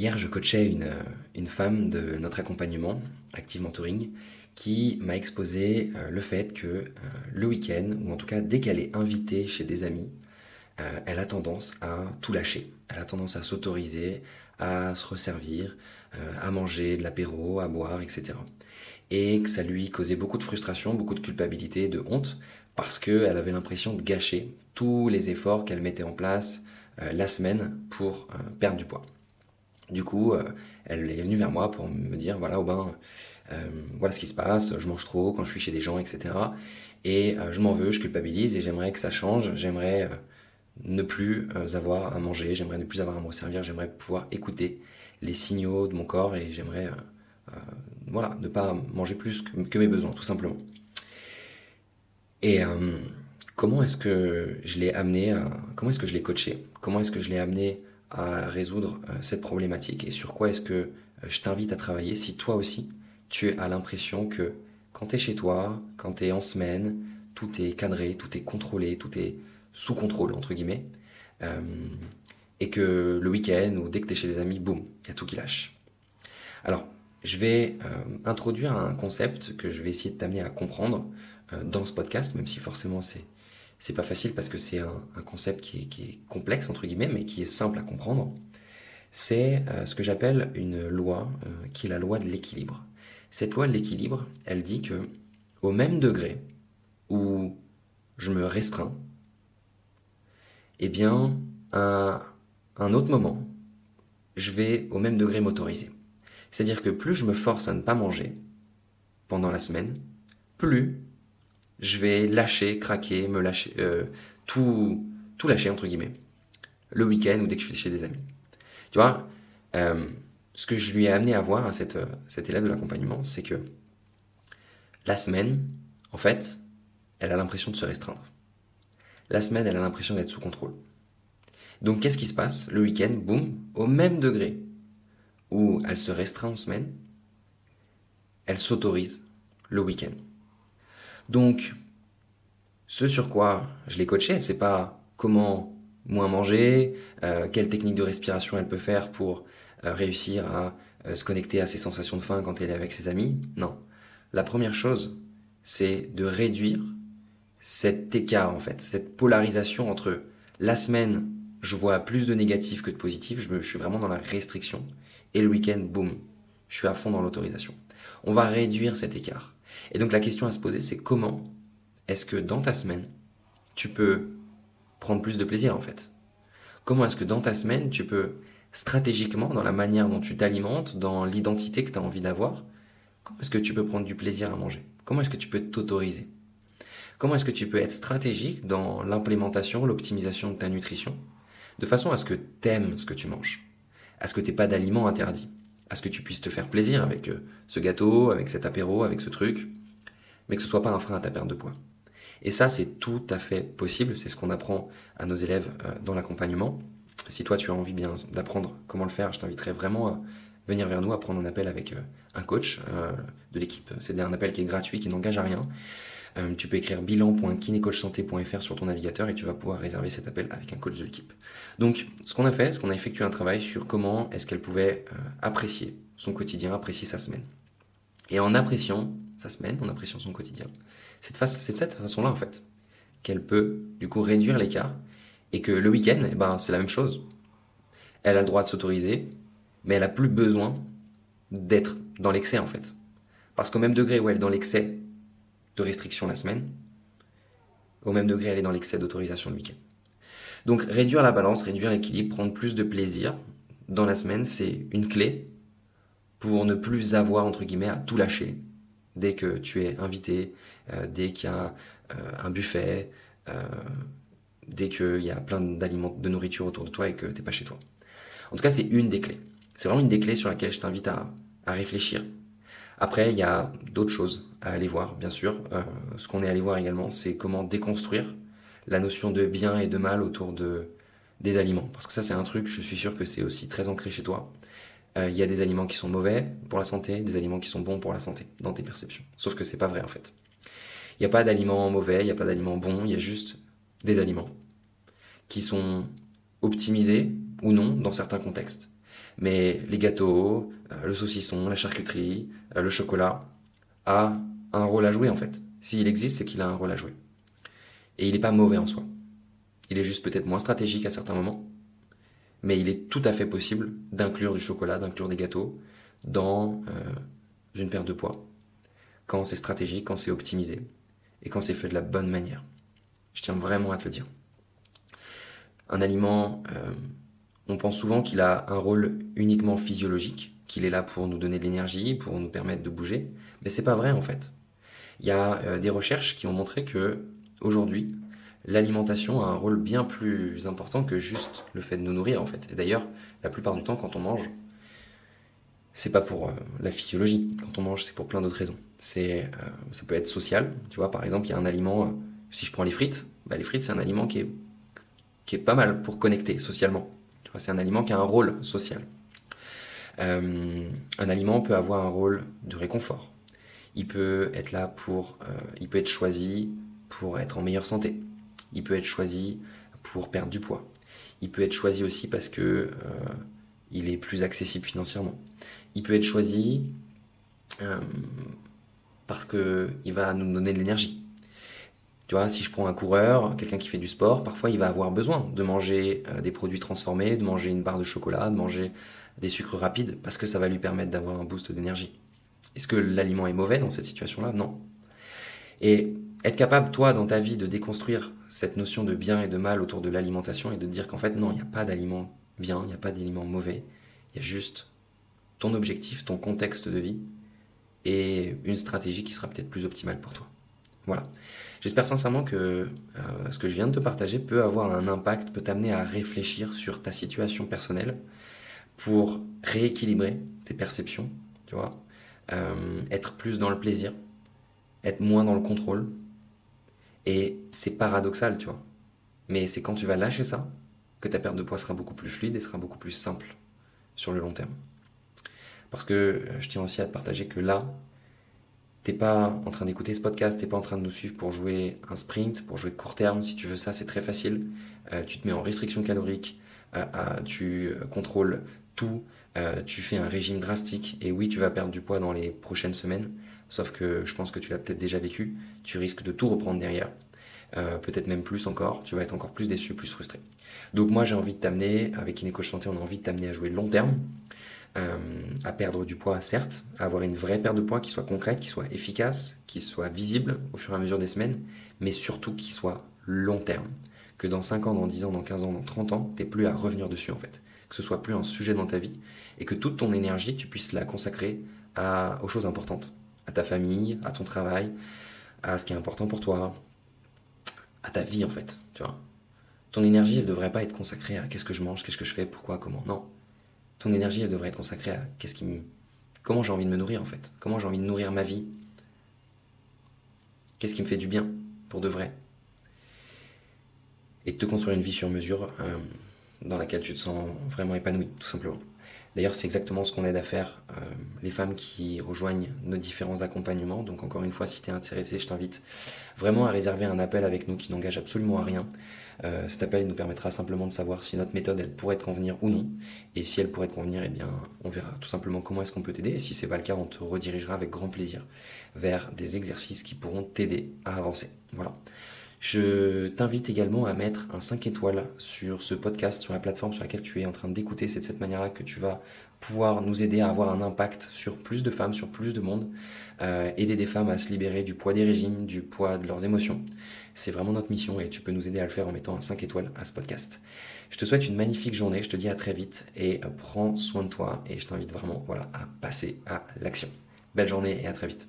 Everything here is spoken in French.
Hier, je coachais une femme de notre accompagnement, Active Mentoring, qui m'a exposé le fait que le week-end, ou en tout cas dès qu'elle est invitée chez des amis, elle a tendance à tout lâcher. Elle a tendance à s'autoriser, à se resservir, à manger de l'apéro, à boire, etc. Et que ça lui causait beaucoup de frustration, beaucoup de culpabilité, de honte, parce qu'elle avait l'impression de gâcher tous les efforts qu'elle mettait en place la semaine pour perdre du poids. Du coup, elle est venue vers moi pour me dire, voilà, Aubin, voilà ce qui se passe, je mange trop quand je suis chez des gens, etc. Et je m'en veux, je culpabilise et j'aimerais que ça change, j'aimerais ne plus avoir à manger, j'aimerais ne plus avoir à me resservir, j'aimerais pouvoir écouter les signaux de mon corps et j'aimerais voilà, ne pas manger plus que mes besoins, tout simplement. Et comment est-ce que je l'ai amené comment est-ce que je l'ai coaché? Comment est-ce que je l'ai amené à résoudre cette problématique? Et sur quoi est-ce que je t'invite à travailler si toi aussi tu as l'impression que quand tu es chez toi, quand tu es en semaine, tout est cadré, tout est contrôlé, tout est sous contrôle, entre guillemets, euh, et que le week-end ou dès que tu es chez des amis, boum, il y a tout qui lâche. Alors, je vais introduire un concept que je vais essayer de t'amener à comprendre dans ce podcast, même si forcément c'est pas facile parce que c'est un concept qui est complexe entre guillemets, mais qui est simple à comprendre. C'est ce que j'appelle une loi qui est la loi de l'équilibre. Cette loi de l'équilibre, elle dit que au même degré où je me restreins, eh bien, à un autre moment, je vais au même degré m'autoriser. C'est-à-dire que plus je me force à ne pas manger pendant la semaine, plus je vais lâcher, craquer, me lâcher, tout lâcher entre guillemets, le week-end ou dès que je suis chez des amis. Tu vois, ce que je lui ai amené à voir à cette élève de l'accompagnement, c'est que la semaine, en fait, elle a l'impression de se restreindre. La semaine, elle a l'impression d'être sous contrôle. Donc qu'est-ce qui se passe? Le week-end, boum, au même degré où elle se restreint en semaine, elle s'autorise le week-end. Donc, ce sur quoi je l'ai coachée, c'est pas comment moins manger, quelle technique de respiration elle peut faire pour réussir à se connecter à ses sensations de faim quand elle est avec ses amis. Non. La première chose, c'est de réduire cet écart, en fait, cette polarisation entre la semaine, je vois plus de négatif que de positif, je suis vraiment dans la restriction, et le week-end, boum, je suis à fond dans l'autorisation. On va réduire cet écart. Et donc la question à se poser, c'est comment est-ce que dans ta semaine, tu peux prendre plus de plaisir en fait? Comment est-ce que dans ta semaine, tu peux stratégiquement, dans la manière dont tu t'alimentes, dans l'identité que tu as envie d'avoir, comment est-ce que tu peux prendre du plaisir à manger? Comment est-ce que tu peux t'autoriser? Comment est-ce que tu peux être stratégique dans l'implémentation, l'optimisation de ta nutrition, de façon à ce que tu aimes ce que tu manges, à ce que tu n'aies pas d'aliments interdits, à ce que tu puisses te faire plaisir avec ce gâteau, avec cet apéro, avec ce truc, mais que ce soit pas un frein à ta perte de poids. Et ça, c'est tout à fait possible. C'est ce qu'on apprend à nos élèves dans l'accompagnement. Si toi, tu as envie bien d'apprendre comment le faire, je t'inviterai vraiment à venir vers nous, à prendre un appel avec un coach de l'équipe. C'est un appel qui est gratuit, qui n'engage à rien. Tu peux écrire bilan.kinecoachsanté.fr sur ton navigateur et tu vas pouvoir réserver cet appel avec un coach de l'équipe. Donc, ce qu'on a fait, c'est qu'on a effectué un travail sur comment est-ce qu'elle pouvait apprécier son quotidien, apprécier sa semaine. Et en appréciant sa semaine, en appréciant son quotidien, c'est de cette façon-là, en fait, qu'elle peut, du coup, réduire l'écart et que le week-end, eh ben, c'est la même chose. Elle a le droit de s'autoriser, mais elle n'a plus besoin d'être dans l'excès, en fait. Parce qu'au même degré où elle est dans l'excès de restriction la semaine, au même degré elle est dans l'excès d'autorisation le week-end. Donc réduire la balance, réduire l'équilibre, prendre plus de plaisir dans la semaine, c'est une clé pour ne plus avoir entre guillemets à tout lâcher dès que tu es invité, dès qu'il y a un buffet, euh, dès qu'il y a plein d'aliments, de nourriture autour de toi et que tu n'es pas chez toi. En tout cas, c'est une des clés. C'est vraiment une des clés sur laquelle je t'invite à réfléchir. Après, il y a d'autres choses à aller voir, bien sûr. Ce qu'on est allé voir également, c'est comment déconstruire la notion de bien et de mal autour des aliments. Parce que ça, c'est un truc, je suis sûr que c'est aussi très ancré chez toi. Il y a des aliments qui sont mauvais pour la santé, des aliments qui sont bons pour la santé, dans tes perceptions. Sauf que c'est pas vrai en fait. Il n'y a pas d'aliments mauvais, il n'y a pas d'aliments bons, il y a juste des aliments qui sont optimisés ou non dans certains contextes. Mais les gâteaux, le saucisson, la charcuterie, le chocolat a un rôle à jouer en fait. S'il existe, c'est qu'il a un rôle à jouer. Et il n'est pas mauvais en soi. Il est juste peut-être moins stratégique à certains moments, mais il est tout à fait possible d'inclure du chocolat, d'inclure des gâteaux dans une perte de poids, quand c'est stratégique, quand c'est optimisé, et quand c'est fait de la bonne manière. Je tiens vraiment à te le dire. Un aliment, on pense souvent qu'il a un rôle uniquement physiologique, qu'il est là pour nous donner de l'énergie, pour nous permettre de bouger, mais c'est pas vrai en fait. Il y a des recherches qui ont montré que aujourd'hui, l'alimentation a un rôle bien plus important que juste le fait de nous nourrir en fait. Et d'ailleurs, la plupart du temps, quand on mange, c'est pas pour la physiologie. Quand on mange, c'est pour plein d'autres raisons. Ça peut être social. Tu vois, par exemple, il y a un aliment. Si je prends les frites, les frites, c'est un aliment qui est pas mal pour connecter socialement. Tu vois, c'est un aliment qui a un rôle social. Un aliment peut avoir un rôle de réconfort. Il peut être là il peut être choisi pour être en meilleure santé. Il peut être choisi pour perdre du poids. Il peut être choisi aussi parce que il est plus accessible financièrement. Il peut être choisi parce qu'il va nous donner de l'énergie. Tu vois, si je prends un coureur, quelqu'un qui fait du sport, parfois il va avoir besoin de manger des produits transformés, de manger une barre de chocolat, de manger des sucres rapides, parce que ça va lui permettre d'avoir un boost d'énergie. Est-ce que l'aliment est mauvais dans cette situation-là? Non. Et être capable, toi, dans ta vie, de déconstruire cette notion de bien et de mal autour de l'alimentation et de te dire qu'en fait, non, il n'y a pas d'aliment bien, il n'y a pas d'aliment mauvais, il y a juste ton objectif, ton contexte de vie et une stratégie qui sera peut-être plus optimale pour toi. Voilà. J'espère sincèrement que ce que je viens de te partager peut avoir un impact, peut t'amener à réfléchir sur ta situation personnelle pour rééquilibrer tes perceptions, tu vois, être plus dans le plaisir, être moins dans le contrôle. Et c'est paradoxal, tu vois. Mais c'est quand tu vas lâcher ça que ta perte de poids sera beaucoup plus fluide et sera beaucoup plus simple sur le long terme. Parce que je tiens aussi à te partager que là, t'es pas en train d'écouter ce podcast, t'es pas en train de nous suivre pour jouer un sprint, pour jouer court terme. Si tu veux ça, c'est très facile. Tu te mets en restriction calorique, tu contrôles tout, tu fais un régime drastique et oui, tu vas perdre du poids dans les prochaines semaines. Sauf que je pense que tu l'as peut-être déjà vécu. Tu risques de tout reprendre derrière. Peut-être même plus encore. Tu vas être encore plus déçu, plus frustré. Donc moi, j'ai envie de t'amener, avec Kiné Santé, on a envie de t'amener à jouer long terme. À perdre du poids, certes, à avoir une vraie perte de poids qui soit concrète, qui soit efficace, qui soit visible au fur et à mesure des semaines, mais surtout qui soit long terme. Que dans 5 ans, dans 10 ans, dans 15 ans, dans 30 ans, t'aies plus à revenir dessus en fait. Que ce soit plus un sujet dans ta vie et que toute ton énergie, tu puisses la consacrer aux choses importantes. À ta famille, à ton travail, à ce qui est important pour toi, à ta vie en fait, tu vois. Ton énergie, elle devrait pas être consacrée à qu'est-ce que je mange, qu'est-ce que je fais, pourquoi, comment, non. Ton énergie, elle devrait être consacrée à comment j'ai envie de me nourrir en fait, comment j'ai envie de nourrir ma vie, qu'est-ce qui me fait du bien, pour de vrai. Et de te construire une vie sur mesure dans laquelle tu te sens vraiment épanoui, tout simplement. D'ailleurs, c'est exactement ce qu'on aide à faire les femmes qui rejoignent nos différents accompagnements. Donc encore une fois, si tu es intéressé, je t'invite vraiment à réserver un appel avec nous qui n'engage absolument à rien. Cet appel nous permettra simplement de savoir si notre méthode, elle pourrait te convenir ou non. Et si elle pourrait te convenir, eh bien, on verra tout simplement comment est-ce qu'on peut t'aider. Et si c'est pas le cas, on te redirigera avec grand plaisir vers des exercices qui pourront t'aider à avancer. Voilà. Je t'invite également à mettre un 5 étoiles sur ce podcast, sur la plateforme sur laquelle tu es en train d'écouter. C'est de cette manière-là que tu vas pouvoir nous aider à avoir un impact sur plus de femmes, sur plus de monde, aider des femmes à se libérer du poids des régimes, du poids de leurs émotions. C'est vraiment notre mission et tu peux nous aider à le faire en mettant un 5 étoiles à ce podcast. Je te souhaite une magnifique journée, je te dis à très vite et prends soin de toi et je t'invite vraiment à passer à l'action. Belle journée et à très vite.